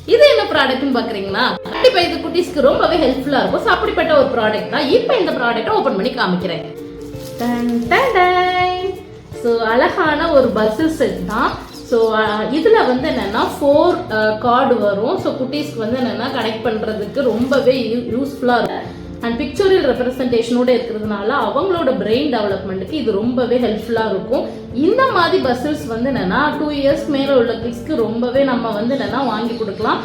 இது என்ன ப்ராடக்ட்னு பாக்குறீங்களா? கண்டிப்பா இது குட்டீஸ்க்கு ரொம்பவே ஹெல்ப்ஃபுல்லா இருக்கும். சோ அப்படிப்பட்ட ஒரு ப்ராடக்ட் தான். இப்போ இந்த ப்ராடக்ட்டை ஓபன் பண்ணி காமிக்கிறேன். ஸோ அழகான ஒரு பசில் செட் தான். ஸோ இதில் வந்து என்னென்னா 4 கார்டு வரும். ஸோ குட்டீஸ்க்கு வந்து என்னென்னா கனெக்ட் பண்ணுறதுக்கு ரொம்பவே யூஸ்ஃபுல்லாக இருக்கும். அண்ட் பிக்சோரியல் ரெப்ரசன்டேஷனோட இருக்கிறதுனால அவங்களோட பிரெயின் டெவலப்மெண்ட்டுக்கு இது ரொம்பவே ஹெல்ப்ஃபுல்லாக இருக்கும். இந்த மாதிரி பசில்ஸ் வந்து என்னென்னா 2 இயர்ஸ் மேலே உள்ள கிட்ஸ்க்கு ரொம்பவே நம்ம வந்து என்னென்னா வாங்கி கொடுக்கலாம்.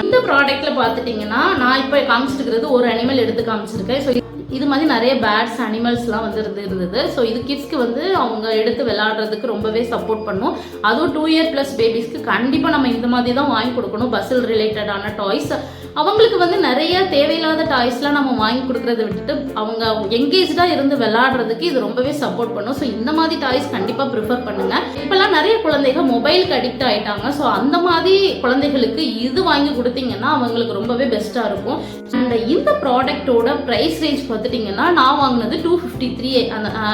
இந்த ப்ராடக்ட்டில் பார்த்துட்டிங்கன்னா நான் இப்போ காமிச்சிருக்கிறது ஒரு அனிமல் எடுத்து காமிச்சிருக்கேன். ஸோ இது மாதிரி நிறைய பேர்ட்ஸ் அனிமல்ஸ்லாம் வந்து இருந்தது. ஸோ இது கிட்ஸ்க்கு வந்து அவங்க எடுத்து விளையாடுறதுக்கு ரொம்பவே சப்போர்ட் பண்ணும். அதுவும் 2 இயர் ப்ளஸ் பேபிஸ்க்கு கண்டிப்பாக நம்ம இந்த மாதிரி தான் வாங்கி கொடுக்கணும். பசில் ரிலேட்டடான டாய்ஸ். அவங்களுக்கு வந்து நிறைய தேவையில்லாத டாய்ஸ்லாம் நம்ம வாங்கி கொடுக்கறத விட்டுட்டு அவங்க எங்கேஜாக இருந்து விளையாடுறதுக்கு இது ரொம்பவே சப்போர்ட் பண்ணும். ஸோ இந்த மாதிரி டாய்ஸ் கண்டிப்பாக ப்ரிஃபர் பண்ணுங்க. இப்போல்லாம் நிறைய குழந்தைகள் மொபைலுக்கு அடிக்ட் ஆகிட்டாங்க. ஸோ அந்த மாதிரி குழந்தைகளுக்கு இது வாங்கி கொடுத்தீங்கன்னா அவங்களுக்கு ரொம்பவே பெஸ்ட்டாக இருக்கும். அண்ட் இந்த ப்ராடக்டோட ப்ரைஸ் ரேஞ்ச் பார்த்துட்டிங்கன்னா நான் வாங்கினது 253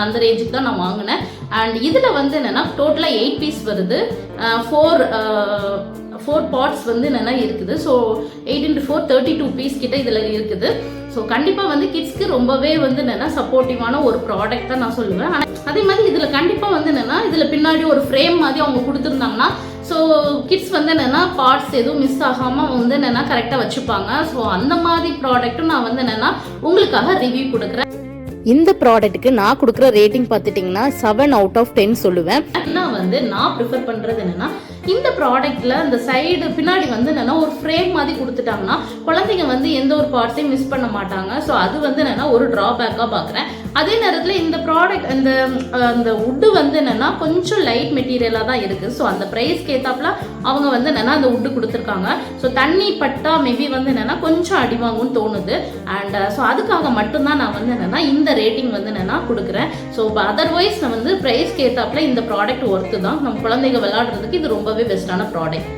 அந்த ரேஞ்சுக்கு தான் நான் வாங்கினேன். அண்ட் இதில் வந்து என்னென்னா டோட்டலாக 8 பீஸ் வருது. 4 பார்ட்ஸ் வந்து என்னென்னா இருக்குது. ஸோ 8 × 4 32 பீஸ் கிட்ட இதில் இருக்குது. ஸோ கண்டிப்பாக வந்து கிட்ஸ்க்கு ரொம்பவே வந்து என்னென்னா சப்போர்ட்டிவான ஒரு ப்ராடக்ட் தான் நான் சொல்லுவேன். அதே மாதிரி இதில் கண்டிப்பாக வந்து என்னென்னா இதில் பின்னாடி ஒரு ஃப்ரேம் மாதிரி அவங்க கொடுத்துருந்தாங்கன்னா ஸோ கிட்ஸ் வந்து என்னென்னா பார்ட்ஸ் எதுவும் மிஸ் ஆகாமல் வந்து என்னென்னா கரெக்டாக வச்சுப்பாங்க. ஸோ அந்த மாதிரி ப்ராடக்ட்டும் நான் வந்து என்னென்னா உங்களுக்காக ரிவ்யூ கொடுக்குறேன். இந்த ப்ராடக்ட்டுக்கு நான் கொடுக்குற ரேட்டிங் பார்த்துட்டிங்கன்னா 7 out of 10 சொல்லுவேன். வந்து நான் ப்ரிஃபர் பண்ணுறது என்னென்னா இந்த ப்ராடக்ட்டில் அந்த சைடு பின்னாடி வந்து என்னென்னா ஒரு ஃப்ரேம் மாதிரி கொடுத்துட்டாங்கன்னா குழந்தைங்க வந்து எந்த ஒரு பார்ட்ஸையும் மிஸ் பண்ண மாட்டாங்க. ஸோ அது வந்து என்னென்னா ஒரு ட்ராபேக்காக பார்க்குறேன். அதே நேரத்தில் இந்த ப்ராடக்ட் அந்த உட்டு வந்து என்னென்னா கொஞ்சம் லைட் மெட்டீரியலாக தான் இருக்குது. ஸோ அந்த ப்ரைஸ்க்கு ஏற்றாப்புல அவங்க வந்து என்னென்னா அந்த உட்டு கொடுத்துருக்காங்க. ஸோ தண்ணி பட்டா மேபி வந்து என்னென்னா கொஞ்சம் அடிவாங்கும்னு தோணுது. அண்ட் ஸோ அதுக்காக மட்டும்தான் நான் வந்து என்னென்னா இந்த ரேட்டிங் வந்து என்னென்னா கொடுக்குறேன். ஸோ அதர்வைஸ் நான் வந்து ப்ரைஸ்க்கு ஏற்றாப்புல இந்த ப்ராடக்ட் ஒர்த்து தான். நம்ம குழந்தைங்க விளையாடுறதுக்கு இது ரொம்பவே பெஸ்ட்டான ப்ராடக்ட்.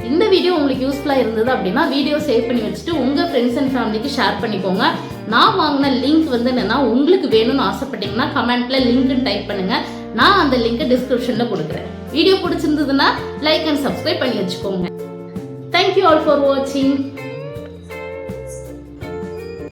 இந்த வீடியோ உங்களுக்கு யூஸ்ஃபுல்லாக இருந்தது அப்படின்னா வீடியோ சேவ் பண்ணி வச்சுட்டு உங்கள் ஃப்ரெண்ட்ஸ் அண்ட் ஃபேமிலிக்கு ஷேர் பண்ணிக்கோங்க. நான் வாங்கின லிங்க் வந்து என்னென்னா உங்களுக்கு வேணும்னு ஆசைப்பட்டீங்கன்னா கமெண்ட்டில் லிங்க்னு டைப் பண்ணுங்கள். நான் அந்த லிங்க்கை டிஸ்கிரிப்ஷனில் கொடுக்குறேன். வீடியோ பிடிச்சிருந்ததுன்னா லைக் அண்ட் சப்ஸ்கிரைப் பண்ணி வச்சுக்கோங்க. தேங்க்யூ ஆல் ஃபார் வாட்சிங்.